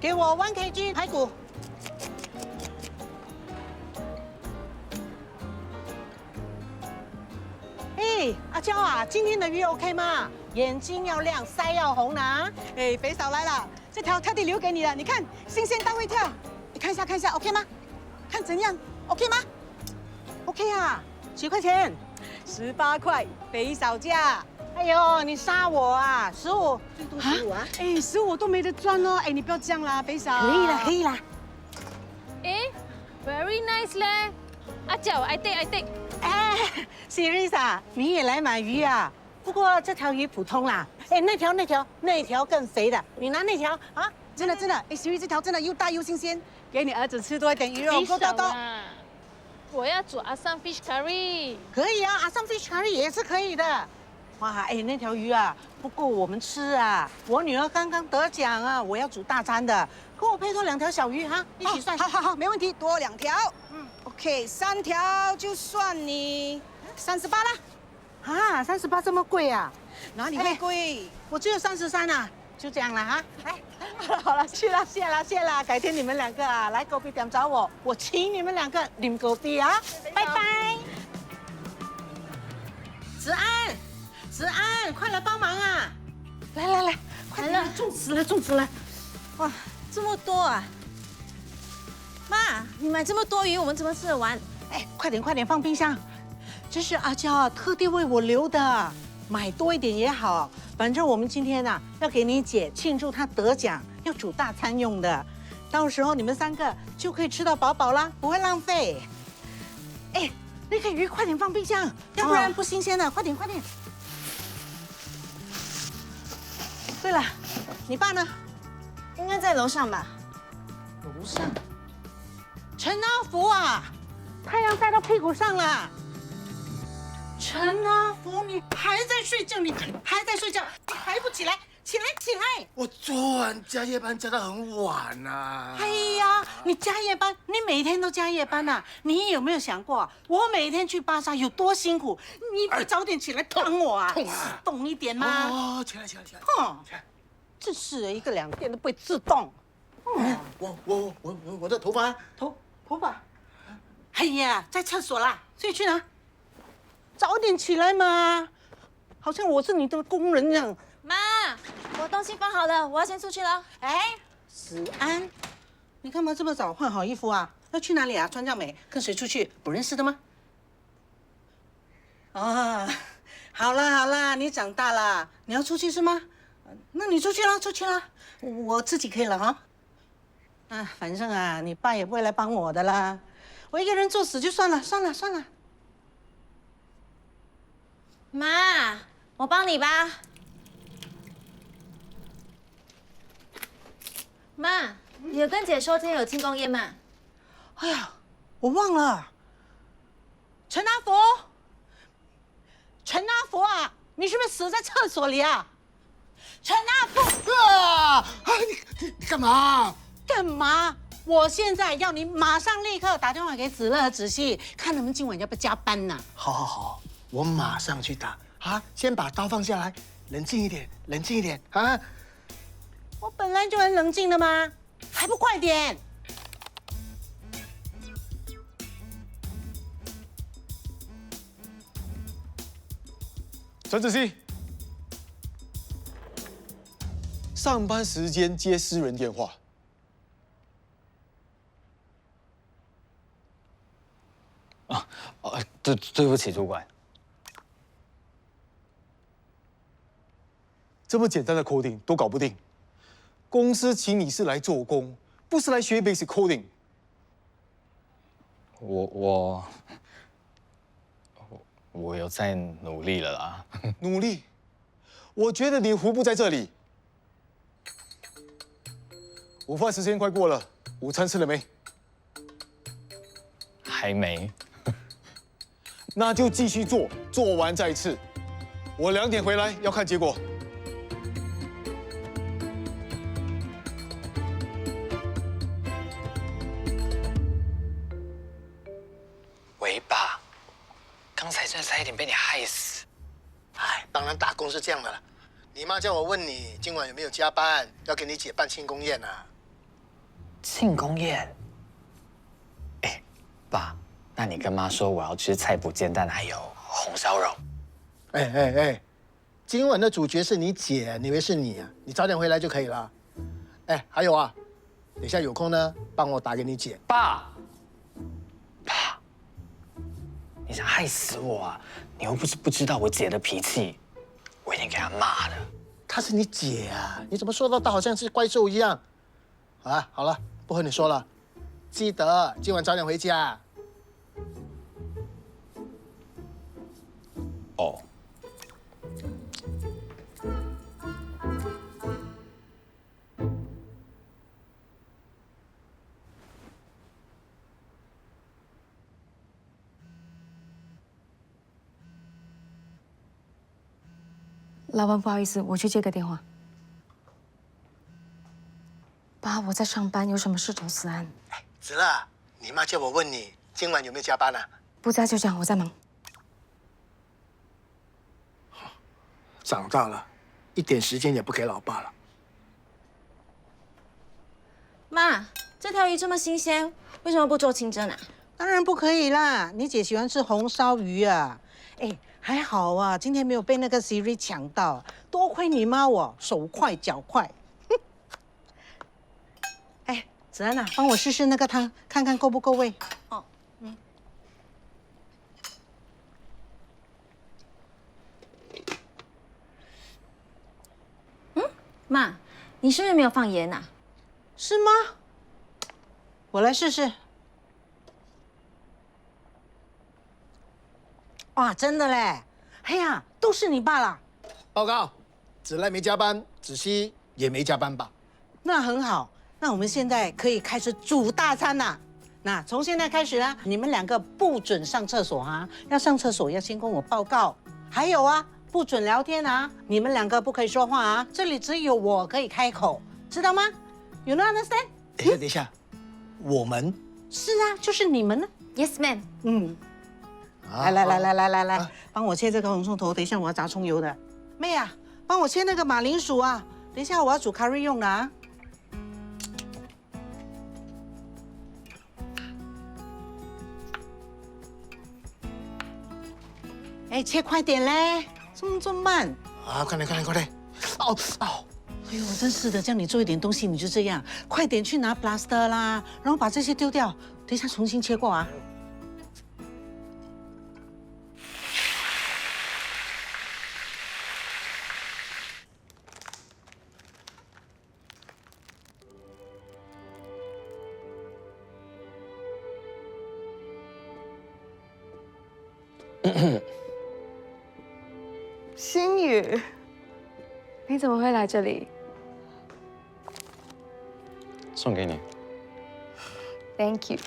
给我1kg 排骨。哎，阿娇啊，今天的鱼 OK 吗？眼睛要亮，腮要红呢。哎，肥嫂来了，这条特地留给你的，你看新鲜当胃跳，你看一下 OK 吗？看怎样 OK 吗 ？OK 啊，几块钱？18块，肥嫂价。哎呦，你杀我啊！15，最多15啊！哎，15都没得赚哦！哎，你不要这样啦，肥嫂。可以啦。哎 ，very nice 嘞！阿娇，I take。哎 ，Series 啊，你也来买鱼啊？不过这条鱼普通啦。哎，那条更肥的，你拿那条啊？真的，哎，Series 这条真的又大又新鲜，给你儿子吃多一点鱼肉，够多。我要煮阿三 fish curry。可以啊，阿三 fish curry 也是可以的。哇，哎，那条鱼啊，不够我们吃啊！我女儿刚刚得奖啊，我要煮大餐的，给我配多2条小鱼哈，一起算。好，没问题，多2条。OK， 3条就算你38啦。啊，38这么贵啊？哪里会贵？我只有33啊，就这样了哈。来，好了，去了，谢了，改天你们2个啊来隔壁店找我，我请你们2个啉隔壁啊，拜拜。子安，快来帮忙啊！来，快点，重死了！哇，这么多啊！妈，你买这么多鱼，我们怎么吃得完？哎，快点放冰箱，这是阿娇啊特地为我留的，买多一点也好。反正我们今天啊要给你姐庆祝她得奖，要煮大餐用的，到时候你们3个就可以吃到饱啦，不会浪费。哎，那个鱼快点放冰箱，要不然不新鲜的，快点。对了，你爸呢？应该在楼上吧？楼上？陈阿福啊，太阳晒到屁股上了。陈阿福，你还在睡觉？你还不起来？起来！我昨晚加夜班加到很晚呐。哎呀，你加夜班，你每天都加夜班呐？你有没有想过，我每天去巴沙有多辛苦？你不早点起来帮我啊？痛啊！动一点嘛！哦，起来！哼，真是的，1个2电都不会自动。我的头发，头发，哎呀，在厕所啦，所以去哪？早点起来嘛，好像我是你的工人一样。妈，我东西放好了，我要先出去了。哎，子安，你干嘛这么早换好衣服啊？要去哪里啊？穿这样美，跟谁出去？不认识的吗？啊，好啦，你长大了，你要出去是吗？那你出去了，我自己可以了哈。啊，反正啊，你爸也不会来帮我的啦，我一个人作死就算了。妈，我帮你吧。妈，你有跟姐说今天有庆功宴吗？哎呀，我忘了。陈阿福啊，你是不是死在厕所里啊？陈阿福啊！你干嘛？干嘛？我现在要你马上立刻打电话给子乐和子熙，看他们今晚要不要加班呢？好，我马上去打啊！先把刀放下来，冷静一点啊！我本来就很冷静的嘛，还不快点！陈子熙，上班时间接私人电话。对不起，主管。这么简单的 coding 都搞不定，公司请你是来做工，不是来学 basic coding。我有在努力了啦。努力，我觉得你胡不在这里。午饭时间快过了，午餐吃了没？还没。那就继续做，做完再吃。我2点回来要看结果。喂，爸，刚才真的差一点被你害死。哎，当然打工是这样的了。你妈叫我问你今晚有没有加班，要给你姐办庆功宴啊。庆功宴。哎，爸，那你跟妈说我要吃菜脯煎蛋还有红烧肉。哎，今晚的主角是你姐，你以为是你啊？你早点回来就可以了。哎，还有啊，等一下有空呢，帮我打给你姐。爸，你想害死我啊？你又不是不知道我姐的脾气，我一定给她骂的。她是你姐啊，你怎么说到她好像是怪兽一样？好了，不和你说了，记得今晚早点回家。哦。老板，不好意思，我去接个电话。爸，我在上班，有什么事找思安。子乐，你妈叫我问你今晚有没有加班啊？不在就这样，我在忙。长大了，一点时间也不给老爸了。妈，这条鱼这么新鲜，为什么不做清蒸啊？当然不可以啦，你姐喜欢吃红烧鱼啊。哎，还好啊，今天没有被那个 Siri 抢到，多亏你妈我手快脚快。哎，子安啊，帮我试试那个汤，看看够不够味。哦，妈，你是不是没有放盐啊？是吗？我来试试。哇，真的嘞！哎呀，都是你爸啦。报告，子赖没加班，子熙也没加班吧？那很好，那我们现在可以开始煮大餐啦。那从现在开始呢，你们两个不准上厕所啊！要上厕所要先跟我报告。还有啊，不准聊天啊！你们两个不可以说话啊！这里只有我可以开口，知道吗？You know understand？等一下，我们是啊，就是你们呢。 Yes, ma'am。嗯，啊来，帮我切这个红葱头，等一下我要炸葱油的。妹啊，帮我切那个马铃薯啊，等一下我要煮 curry 用的啊。哎，切快点嘞，这么慢。快点！哦！哎呦，真是的，叫你做一点东西你就这样，快点去拿 plaster 啦，然后把这些丢掉，等一下重新切过啊。心雨，你怎么会来这里送给你。 ？Thank you。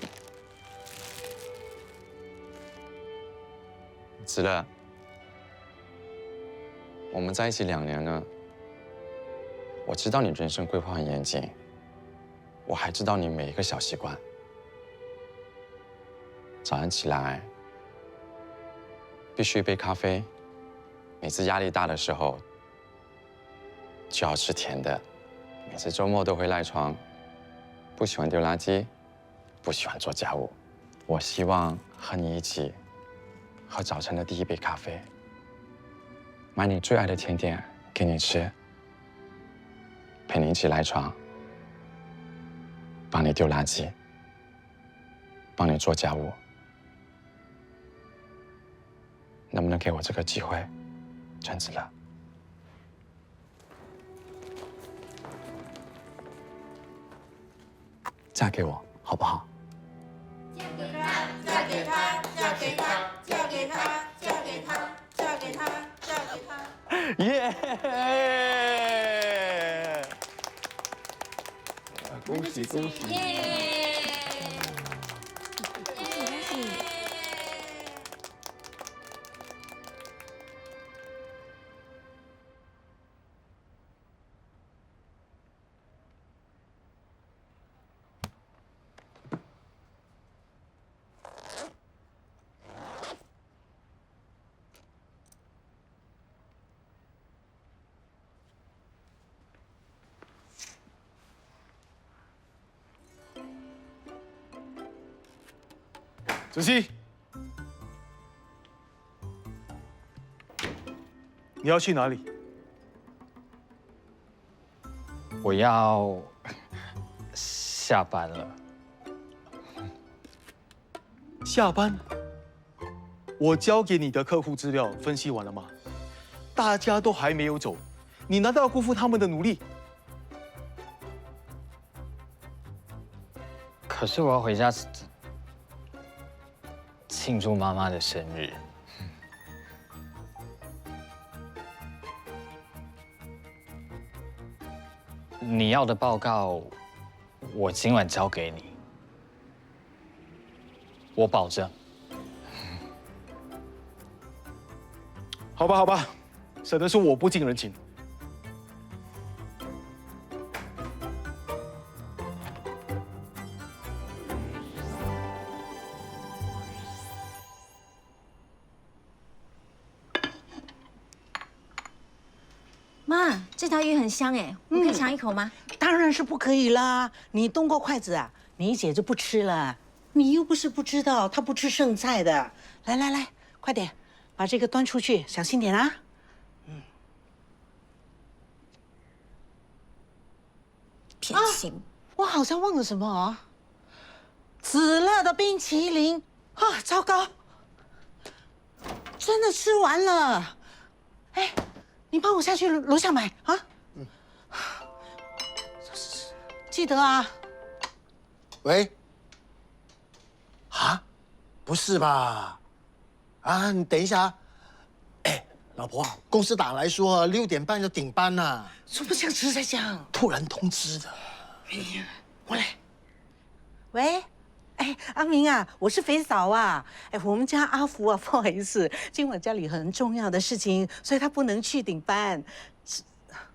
子乐，我们在一起2年了，我知道你人生规划很严谨，我还知道你每一个小习惯。早上起来必须一杯咖啡，每次压力大的时候就要吃甜的，每次周末都会赖床，不喜欢丢垃圾，不喜欢做家务。我希望和你一起喝早晨的第一杯咖啡，买你最爱的甜点给你吃，陪你一起赖床，帮你丢垃圾，帮你做家务。能不能给我这个机会，陈子乐？嫁给我，好不好？耶！恭喜！子熙，你要去哪里？我要下班了。下班？我交给你的客户资料分析完了吗？大家都还没有走，你难道要辜负他们的努力？可是我要回家庆祝妈妈的生日。你要的报告，我今晚交给你，我保证。好吧，好吧，省得说我不近人情。妈，这条鱼很香哎，我可以尝一口吗？当然是不可以啦！你动过筷子啊，你姐就不吃了。你又不是不知道，她不吃剩菜的。来来来，快点，把这个端出去，小心点啊！偏心。我好像忘了什么啊？紫乐的冰淇淋啊！糟糕，真的吃完了。哎，你帮我下去楼下买啊！记得啊。喂？啊？不是吧？啊，你等一下。哎，老婆，公司打来说6点半要顶班呐。什么像是在讲？突然通知的。哎呀，我来。喂，哎，阿明啊，我是肥嫂啊。哎，我们家阿福啊，不好意思，今晚家里很重要的事情，所以他不能去顶班。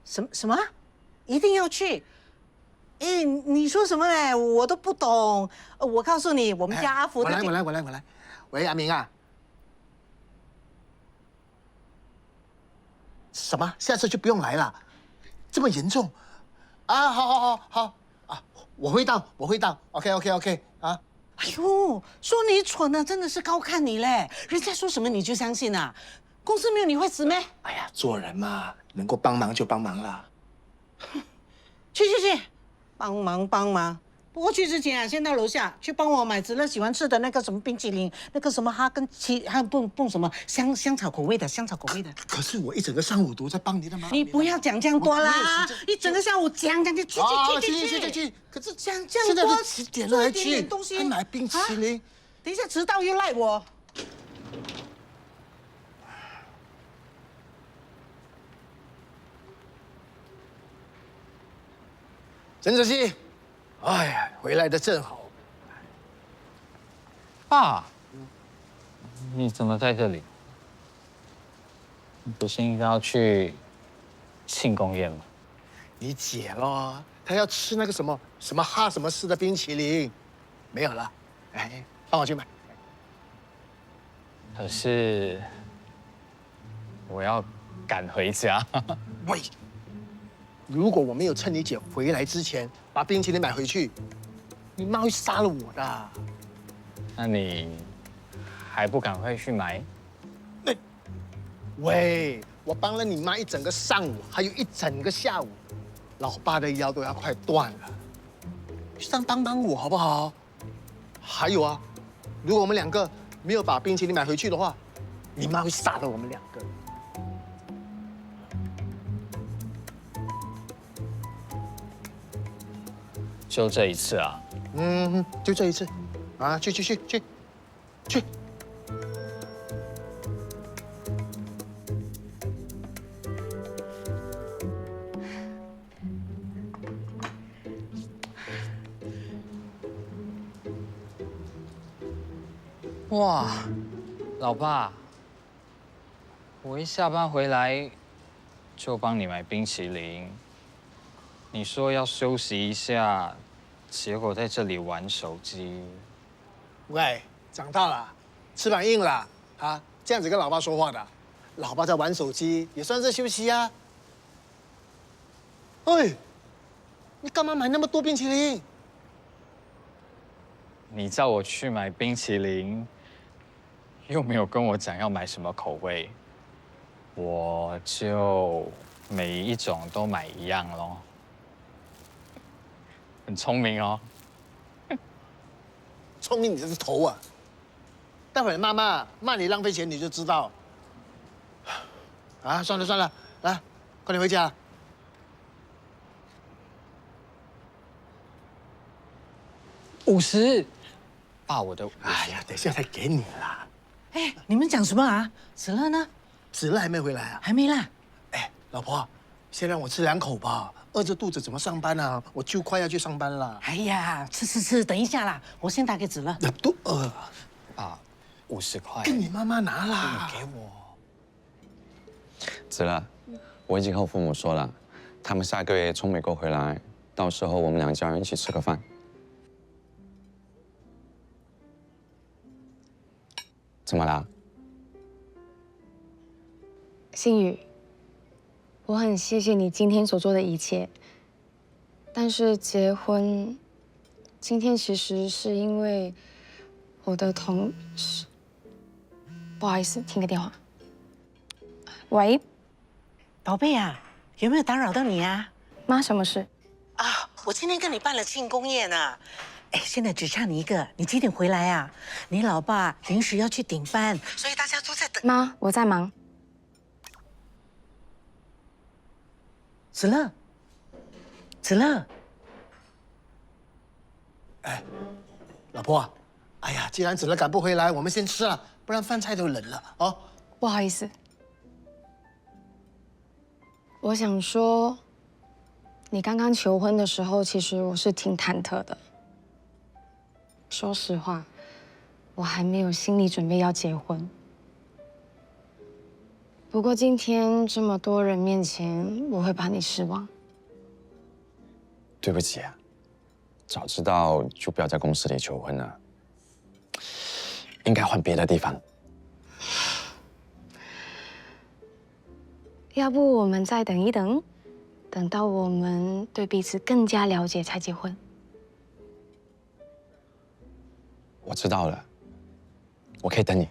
什么？一定要去？哎，你说什么嘞？我都不懂。我告诉你，我们家阿福我来。喂，阿明啊。什么？下次就不用来了？这么严重？啊，好啊，我会到。OK 啊。哎呦，说你蠢呢，真的是高看你嘞！人家说什么你就相信啊？公司没有你会死咩？哎呀，做人嘛，能够帮忙就帮忙了。去，帮忙。不过去之前啊，先到楼下去帮我买子乐喜欢吃的那个什么冰淇淋，那个什么哈根奇，还有蹦什么香草口味的。可是我一整个上午都在帮你的忙。你不要讲这样多啦！一整个下午讲，去。可是讲这现在样多，都几点了还去？东西还买冰淇淋？等一下迟到又赖我。陈子熙，哎呀，回来的正好。爸，你怎么在这里？你不是应该要去庆功宴吗？你姐咯，她要吃那个什么哈什么式的冰淇淋，没有了，哎，帮我去买。可是我要赶回家。喂，如果我没有趁你姐回来之前把冰淇淋买回去，你妈会杀了我的。那你还不赶快去买？喂，我帮了你妈一整个上午，还有一整个下午，老爸的腰都要快断了，上帮我好不好？还有啊，如果我们2个没有把冰淇淋买回去的话，你妈会杀了我们2个。就这一次啊？就这一次，啊，去。哇，老爸，我一下班回来就帮你买冰淇淋，你说要休息一下，结果在这里玩手机。喂，长大了，翅膀硬了啊！这样子跟老爸说话的，老爸在玩手机也算是休息啊。哎，你干嘛买那么多冰淇淋？你叫我去买冰淇淋，又没有跟我讲要买什么口味，我就每一种都买一样咯。很聪明哦。聪明你这是头啊！待会儿妈妈骂你浪费钱，你就知道。啊，算了算了，来，快点回家。50，爸，我的50。哎呀，等一下再给你啦。哎，你们讲什么啊？子乐呢？子乐还没回来啊？还没啦。哎，老婆，先让我吃2口吧，饿着肚子怎么上班啊？我就快要去上班了。哎呀，吃，等一下啦，我先打给子乐。都饿。爸，50块。跟你妈妈拿啦。给我。子乐，我已经和父母说了，他们下个月从美国回来，到时候我们2家人一起吃个饭。怎么啦？星宇，我很谢谢你今天所做的一切，但是结婚今天其实是因为我的同事，不好意思，听个电话。喂，宝贝啊，有没有打扰到你啊？妈，什么事？啊，我今天跟你办了庆功宴呢。哎，现在只差你一个，你几点回来啊？你老爸临时要去顶班，所以大家都在等。妈，我在忙。子乐，子乐，哎，老婆，哎呀，既然子乐赶不回来，我们先吃了，不然饭菜都冷了哦。不好意思，我想说，你刚刚求婚的时候，其实我是挺忐忑的。说实话，我还没有心理准备要结婚。不过今天这么多人面前，我会怕你失望。对不起啊，早知道就不要在公司里求婚了，应该换别的地方。要不我们再等一等，等到我们对彼此更加了解才结婚。我知道了，我可以等你。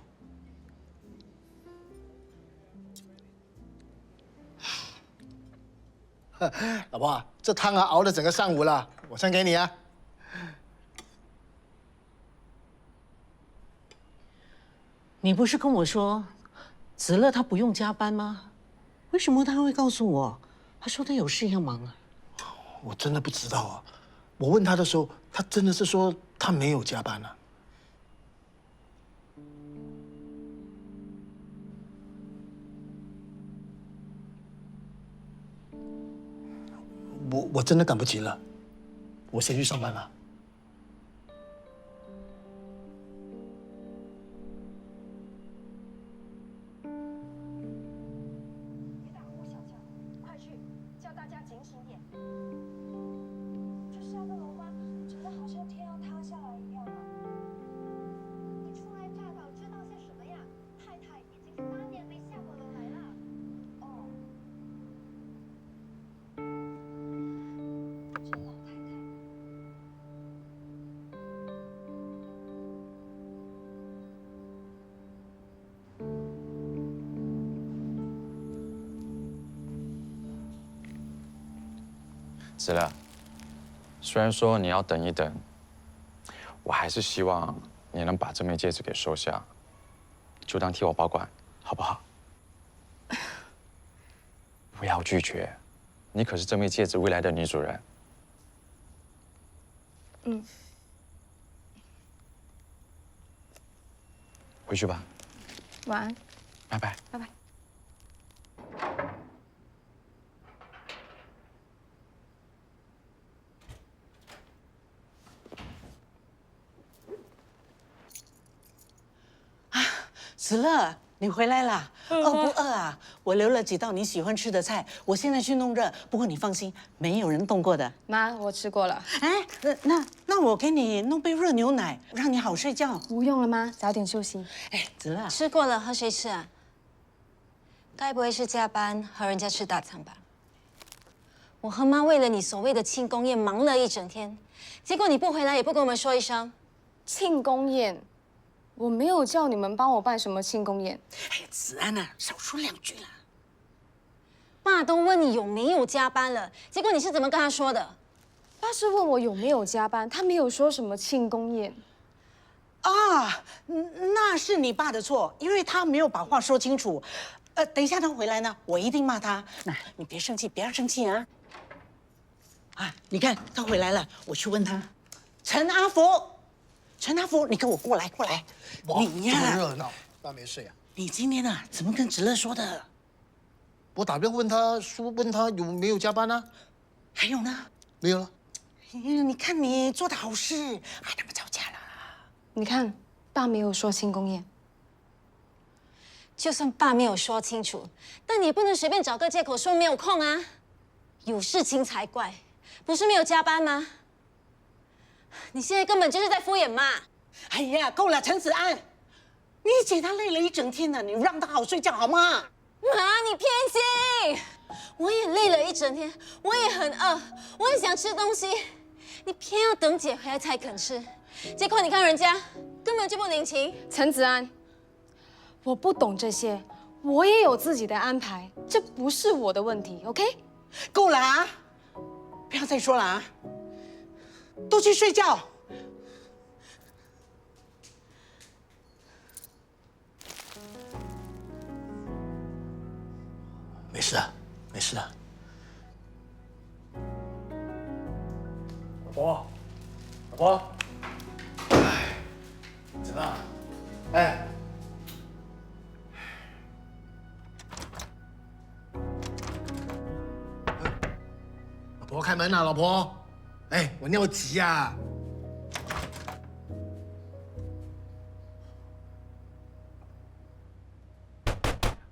老婆，这汤啊熬了整个上午了，我先给你啊。你不是跟我说，子乐他不用加班吗？为什么他会告诉我？他说他有事要忙啊。我真的不知道啊。我问他的时候，他真的是说他没有加班啊。我真的赶不及了，我先去上班了。快去叫大家警醒点！这下个楼吗？整个好像天要塌下来一样啊！你初来乍到，知道些什么呀？太太已经3年没下过楼来了。哦。这老太太。子乐，虽然说你要等一等，我还是希望你能把这枚戒指给收下，就当替我保管，好不好？不要拒绝，你可是这枚戒指未来的女主人。嗯。回去吧。晚安。拜拜。拜拜。子乐，你回来啦？饿不饿啊？我留了几道你喜欢吃的菜，我现在去弄热。不过你放心，没有人动过的。妈，我吃过了。哎，那我给你弄杯热牛奶，让你好睡觉。不用了妈，早点休息。哎，子乐，吃过了，和谁吃啊？该不会是加班和人家吃大餐吧？我和妈为了你所谓的庆功宴忙了一整天，结果你不回来也不跟我们说一声，庆功宴，我没有叫你们帮我办什么庆功宴。哎，子安啊，少说2句啦。爸都问你有没有加班了，结果你是怎么跟他说的？爸是问我有没有加班，他没有说什么庆功宴。啊，那是你爸的错，因为他没有把话说清楚。等一下他回来呢，我一定骂他。那你别生气，不要生气啊！啊，你看他回来了，我去问他。陈阿福，陈阿福，你跟我过来，过来。你呀，这么热闹，爸没睡啊？你今天啊，怎么跟子乐说的？我打电话问他，说问他有没有加班啊？还有呢？没有了。你看你做的好事，害他们吵架了。你看，爸没有说庆功宴。就算爸没有说清楚，但你也不能随便找个借口说没有空啊，有事情才怪，不是没有加班吗？你现在根本就是在敷衍妈。哎呀，够了，陈子安，你姐她累了一整天呢，你让她好睡觉好吗？妈，你偏心！我也累了一整天，我也很饿，我也想吃东西，你偏要等姐回来才肯吃。结果你看人家根本就不领情。陈子安，我不懂这些，我也有自己的安排，这不是我的问题 ，OK？ 够了啊！不要再说了啊！都去睡觉。没事啊，没事啊。老婆，老婆，哎，怎么样？哎，老婆开门啊，老婆。哎，我尿急呀。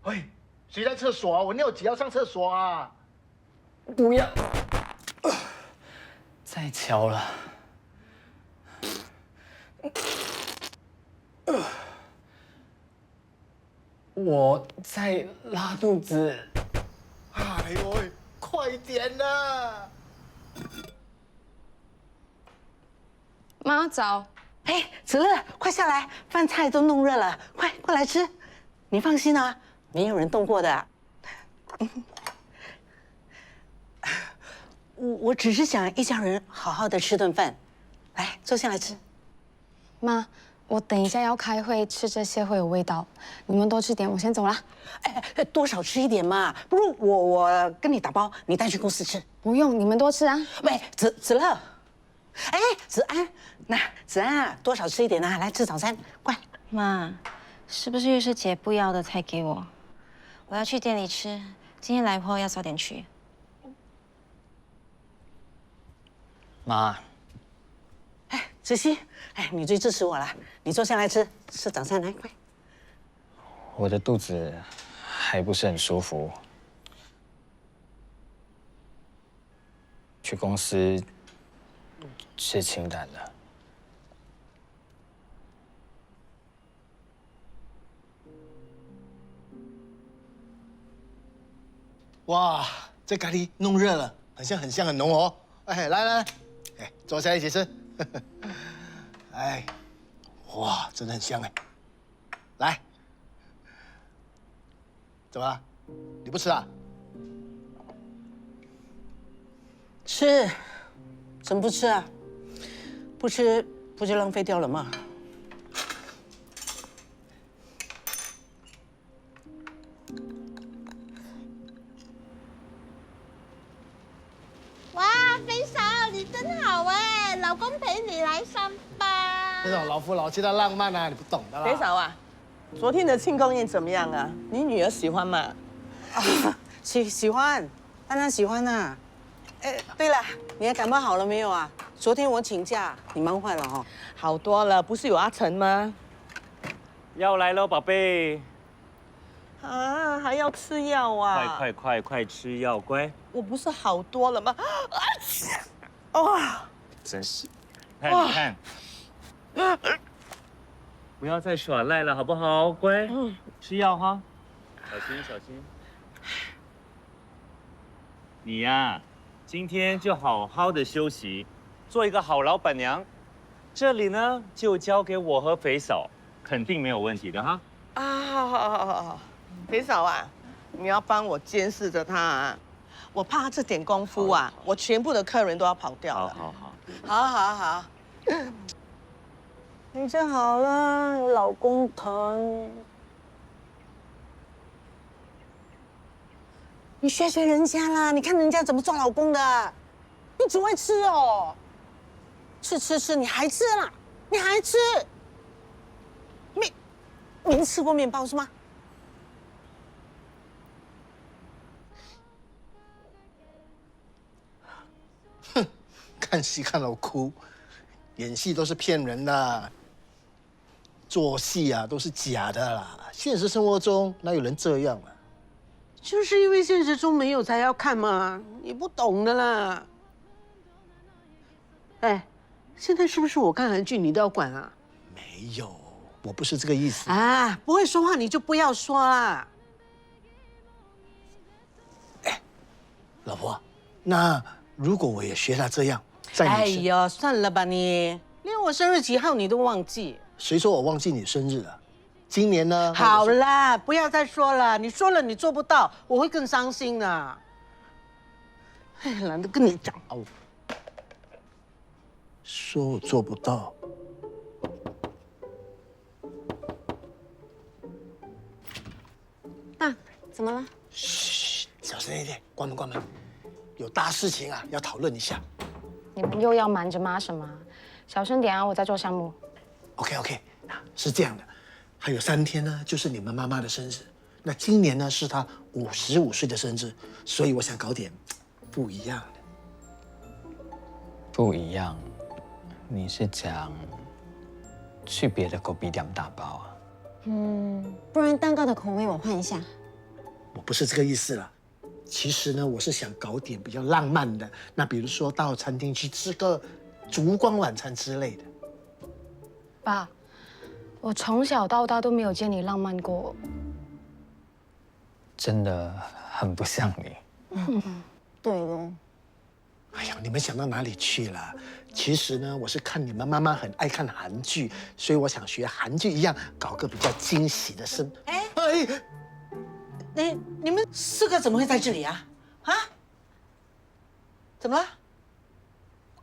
喂，谁在厕所啊？我尿急要上厕所啊！不要，再敲了。我在拉肚子。哎呦喂，快点呐！妈早。哎，子乐，快下来，饭菜都弄热了，快过来吃。你放心啊，没有人动过的。我只是想一家人好好的吃顿饭，来坐下来吃。妈，我等一下要开会，吃这些会有味道，你们多吃点，我先走了。哎，多少吃一点嘛，不如我跟你打包，你带去公司吃。不用，你们多吃啊。喂，子乐，哎，子安，那子安啊，多少吃一点啊，来吃早餐，快。妈，是不是又是姐不要的才给我？我要去店里吃，今天来货要早点去。妈，哎，子熙，哎，你最支持我了，你坐下来吃早餐，来，快。我的肚子还不是很舒服，去公司吃清淡的。哇，这咖喱弄热了，很香很浓哦。哎，来来，哎，坐下来一起吃。哎，哇，真的很香哎。来，怎么了？你不吃啊？吃，怎么不吃啊？不吃不就浪费掉了吗？哇，飞嫂，你真好哎，老公陪你来上班。这种老夫老妻的浪漫啊，你不懂的啦。肥嫂啊，昨天的庆功宴怎么样啊？你女儿喜欢吗？喜欢，当然喜欢啦。哎，对了，你还感冒好了没有啊？昨天我请假，你忙坏了哦。好多了，不是有阿成吗？药来喽，宝贝！啊，还要吃药啊？快吃药，乖！我不是好多了吗？哇！真是，看你看，不要再耍赖了，好不好？乖，吃药哈，小心。你呀，今天就好好的休息，做一个好老板娘，这里呢就交给我和肥嫂，肯定没有问题的哈。啊，好，肥嫂啊，你要帮我监视着他啊，我怕他这点功夫啊，我全部的客人都要跑掉了。好。你真好了，老公疼。你学人家啦，你看人家怎么做老公的，你只会吃哦。吃，你还吃啦？你还吃？没吃过面包是吗？哼，看戏看到哭，演戏都是骗人的，做戏啊都是假的啦。现实生活中哪有人这样啊？就是因为现实中没有才要看嘛，你不懂的啦。哎，现在是不是我看韩剧你都要管啊？没有，我不是这个意思啊！不会说话你就不要说啦。哎，老婆，那如果我也学他这样，哎呀，算了吧你，连我生日几号你都忘记。谁说我忘记你生日了？今年呢？好啦，不要再说了，你说了你做不到，我会更伤心的。哎，懒得跟你讲哦。说我做不到。爸，怎么了？嘘，小声一点，关门。有大事情啊，要讨论一下。你们又要瞒着妈什么？小声点啊，我在做项目。OK， 是这样的，还有3天呢，就是你们妈妈的生日。那今年呢是她55岁的生日，所以我想搞点不一样的。不一样？你是讲去别的狗逼店打包啊？不然蛋糕的口味我换一下。我不是这个意思了。其实呢，我是想搞点比较浪漫的，那比如说到餐厅去吃个烛光晚餐之类的。爸，我从小到大都没有见你浪漫过。真的很不像你。对喽。哎呀，你们想到哪里去了？其实呢，我是看你们妈妈很爱看韩剧，所以我想学韩剧一样，搞个比较惊喜的生。你们4个怎么会在这里啊？啊？怎么了？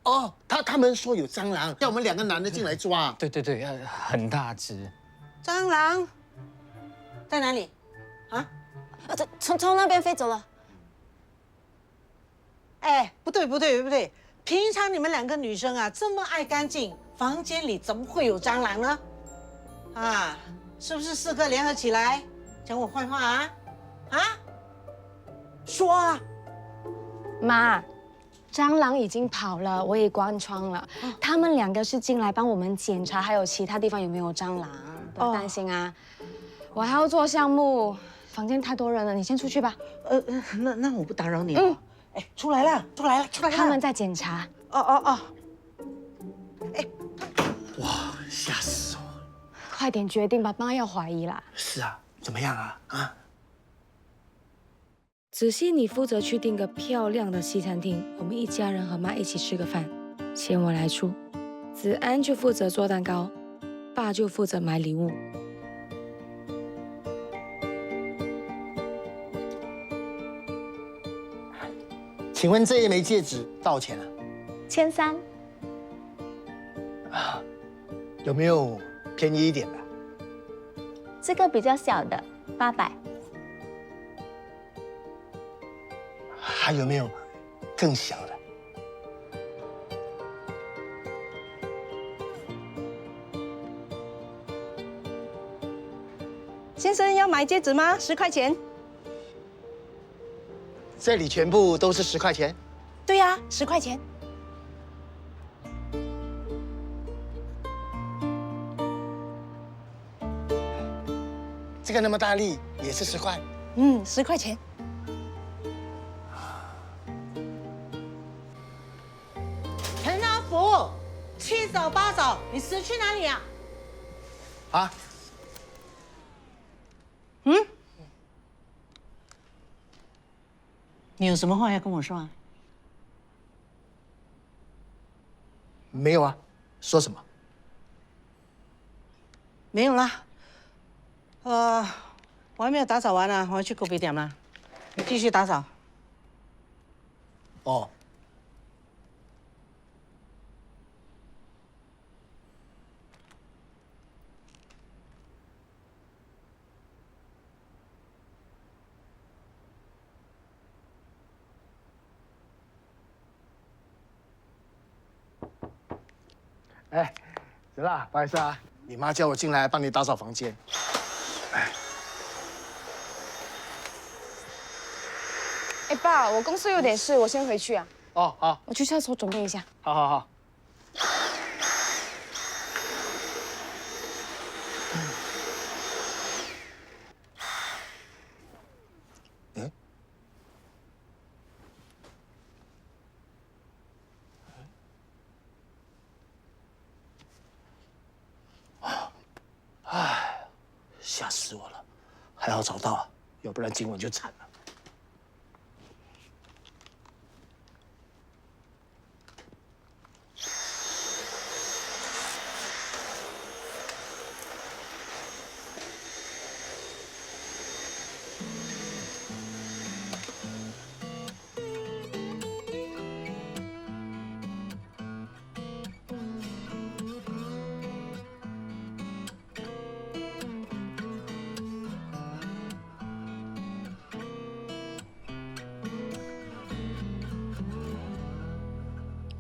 哦，他们说有蟑螂，要我们2个男的进来抓。对，很大只。蟑螂在哪里？啊？从那边飞走了。哎，不对，平常你们2个女生啊这么爱干净，房间里怎么会有蟑螂呢？啊，是不是4个联合起来讲我坏话啊？啊？说啊！妈，蟑螂已经跑了，我也关窗了。他们2个是进来帮我们检查，还有其他地方有没有蟑螂，不要担心啊。我还要做项目，房间太多人了，你先出去吧。那我不打扰你了。哎，出来了。他们在检查。哦。哎，哇，吓死我！快点决定吧，妈要怀疑啦。是啊，怎么样啊？啊？子熙，你负责去订个漂亮的西餐厅，我们一家人和妈一起吃个饭，钱我来出。子安就负责做蛋糕，爸就负责买礼物。请问这一枚戒指多少钱啊1300。啊，有没有便宜一点的？这个比较小的800。还有没有更小的？先生要买戒指吗？10块钱。这里全部都是10块钱。对呀，10块钱。这个那么大力也是10块。10块钱。陈阿福，7早8早，你死去哪里啊？啊？你有什么话要跟我说啊？没有啊，说什么？没有啦。我还没有打扫完呢，我要去咖啡店了。你继续打扫。哦。哎，子辣，不好意思啊，你妈叫我进来帮你打扫房间。哎，爸，我公司有点事，我先回去啊。哦，好，我去厕所准备一下。好好好。嗯。唉，吓死我了！还好找到，要不然今晚就惨了。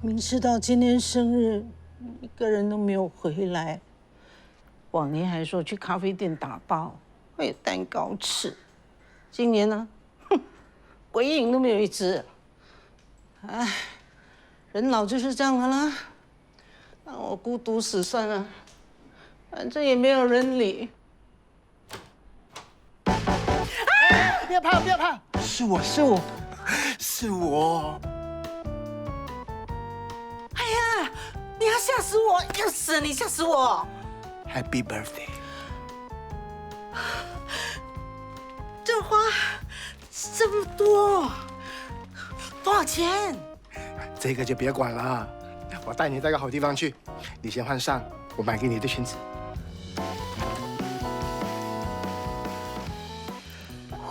明知道今天生日，一个人都没有回来。往年还说去咖啡店打包，会有蛋糕吃。今年呢，哼，鬼影都没有一只。唉，人老就是这样的啦。让我孤独死算了，反正也没有人理。不要怕，不要怕，是我，是我，是我。哎呀，你要吓死我！要死了，你吓死我 Happy birthday！ 这花这么多，多少钱？这个就别管了，我带你到个好地方去。你先换上我买给你的裙子。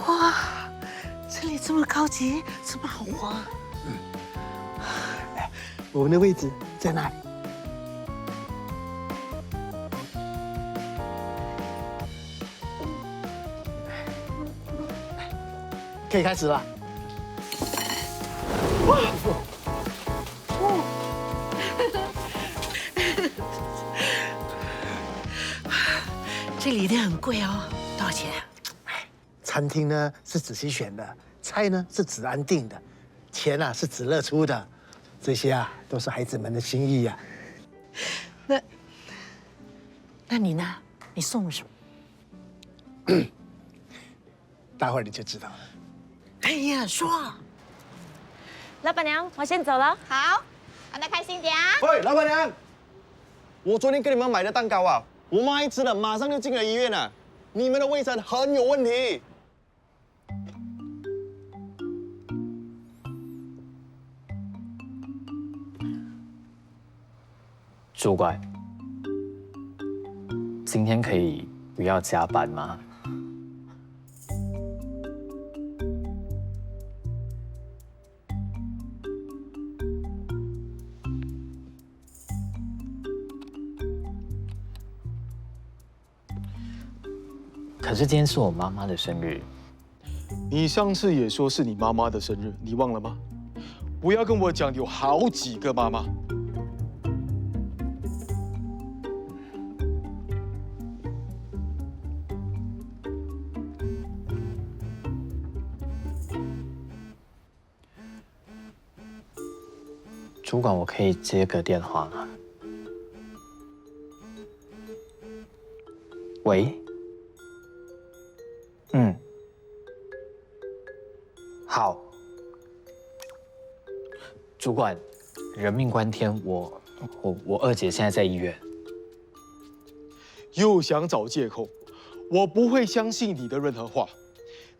哇，这里这么高级，这么豪华。我们的位置在哪里？可以开始了。这里一定很贵哦，多少钱？餐厅呢是仔细选的，菜呢是子安定的，钱啊是子乐出的，这些啊都是孩子们的心意呀。那你呢？你送了什么？待会儿你就知道了。哎呀，说。老板娘，我先走了。好，玩得开心点啊！喂，老板娘，我昨天给你们买的蛋糕啊，我妈一吃了，马上就进了医院了。你们的卫生很有问题。主管，今天可以不要加班吗？可是今天是我妈妈的生日。你上次也说是你妈妈的生日，你忘了吗？不要跟我讲有好几个妈妈。主管，我可以接个电话吗？喂。好。主管，人命关天，我二姐现在在医院。又想找借口，我不会相信你的任何话。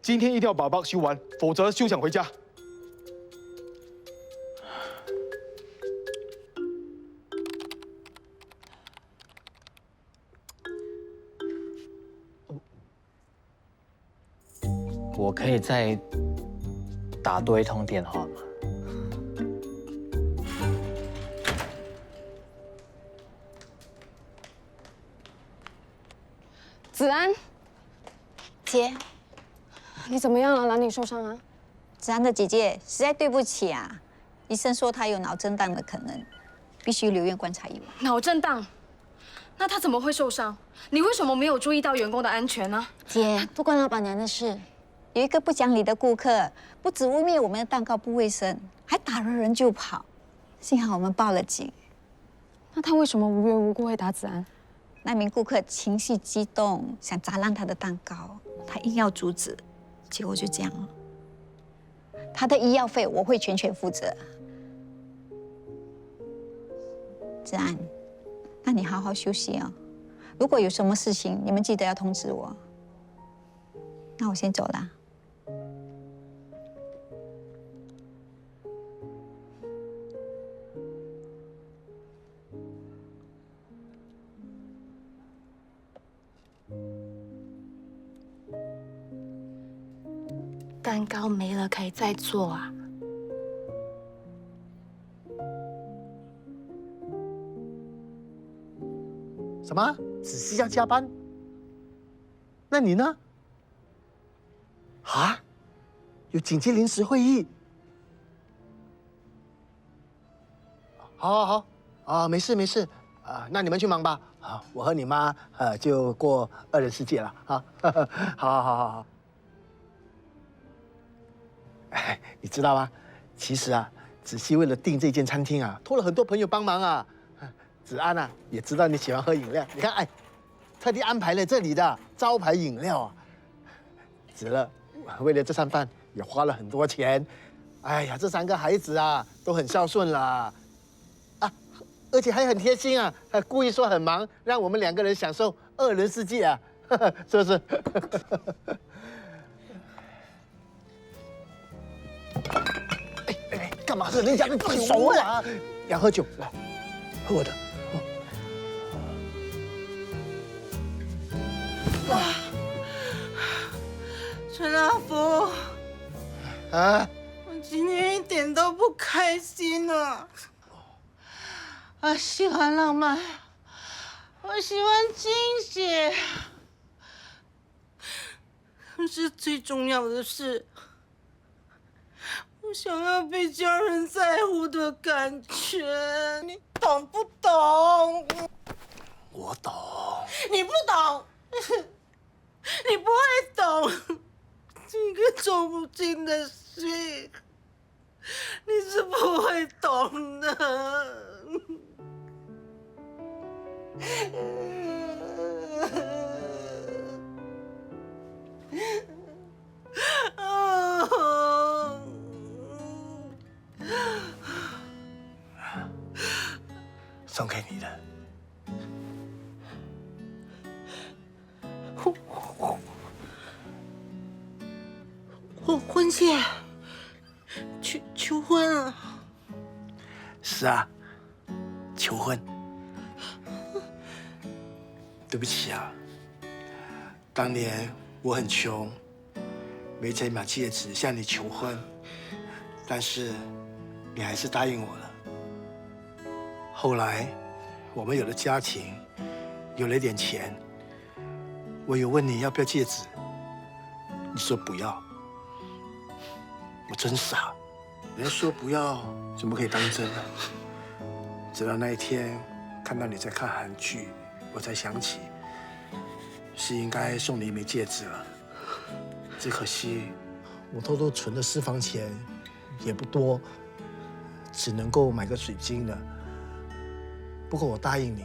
今天一定要把 bug 修完，否则休想回家。我可以再打多一通电话吗？子安，姐，你怎么样了？哪里受伤啊？子安的姐姐，实在对不起啊，医生说她有脑震荡的可能，必须留院观察1晚。脑震荡？那他怎么会受伤？你为什么没有注意到员工的安全呢？姐，不关老板娘的事。有一个不讲理的顾客，不止污蔑我们的蛋糕不卫生，还打了人就跑。幸好我们报了警。那他为什么无缘无故会打子安？那名顾客情绪激动，想砸烂他的蛋糕，他硬要阻止，结果就这样了。他的医药费我会全权负责。子安，那你好好休息哦。如果有什么事情，你们记得要通知我。那我先走啦。蛋糕没了可以再做啊。什么？只是要加班？那你呢？啊？有紧急临时会议？好，啊，没事啊，那你们去忙吧。啊，我和你妈就过2人世界了啊。好。哎，你知道吗？其实啊，子熙为了订这间餐厅啊，托了很多朋友帮忙啊。子安啊，也知道你喜欢喝饮料，你看，哎，特地安排了这里的招牌饮料啊。子乐为了这餐饭也花了很多钱。哎呀，这3个孩子啊，都很孝顺啦，啊，而且还很贴心啊，还故意说很忙，让我们2个人享受2人世界啊，是不是？哎，干嘛喝人家的酒啊？要喝酒，来，喝我的。陈阿福，啊，我今天一点都不开心啊！喜欢浪漫，我喜欢惊喜，可是最重要的是，我想要被家人在乎的感觉，你懂不懂？我懂。你不懂，你不会懂。这个走不进的心，你是不会懂的。送给你的。婚戒，求婚啊！是啊，求婚。对不起啊，当年我很穷，没钱买戒指向你求婚，但是你还是答应我了。后来我们有了家庭，有了一点钱，我有问你要不要戒指，你说不要。我真傻，人家说不要，怎么可以当真呢？直到那一天看到你在看韩剧，我才想起是应该送你一枚戒指了。只可惜我偷偷存的私房钱也不多，只能够买个水晶的。不过我答应你，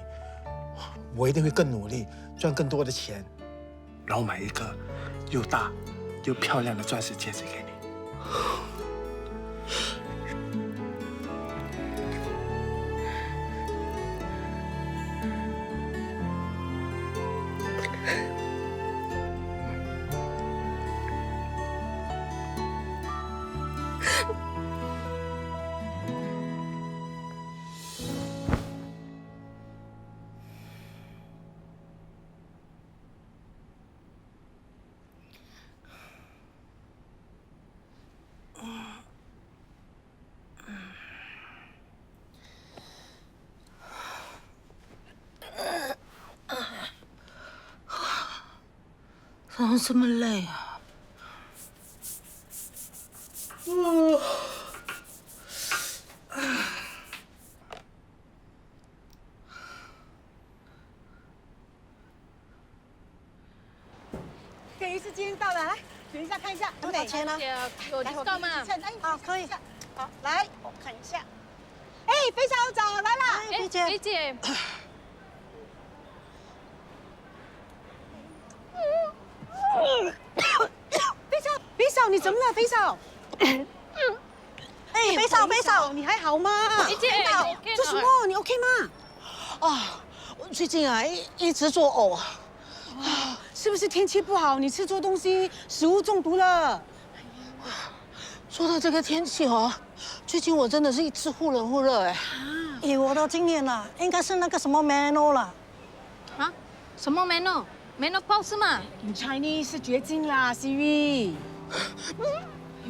我一定会更努力，赚更多的钱，然后买一个又大又漂亮的钻石戒指给你。怎么这么累啊？等于是今天到了，来，等一下看一下多少钱呢？有 discount 吗？哎，好，可以。好，来，我看一下。哎，非常早来啦！哎，菲姐，肥嫂，你怎么了？肥嫂，哎，肥嫂，你还好吗？菲姐，做什么？你 OK 吗？啊，我最近啊一直作呕啊，是不是天气不好？你吃错东西，食物中毒了？说到这个天气哦，最近我真的是一直忽冷忽热哎。以我的经验啊，应该是那个什么 Mano 啦。啊？什么 menopause 是吗？ In Chinese 是绝经啦，Siri。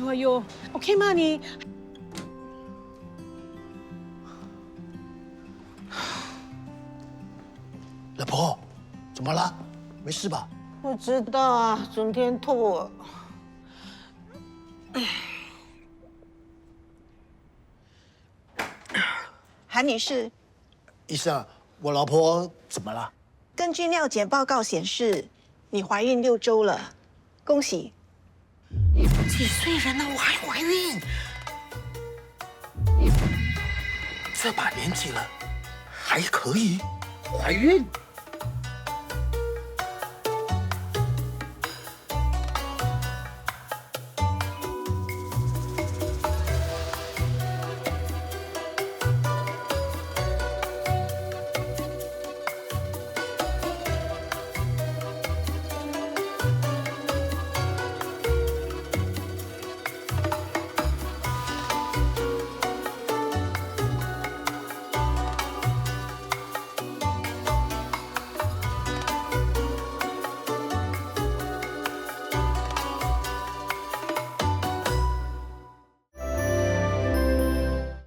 哎呦，OK 吗你？老婆，怎么了？没事吧？不知道啊，整天吐。韩女士，医生，我老婆怎么了？根据尿检报告显示，你怀孕6周了，恭喜！几岁人了，我还怀孕？这把年纪了，还可以怀孕？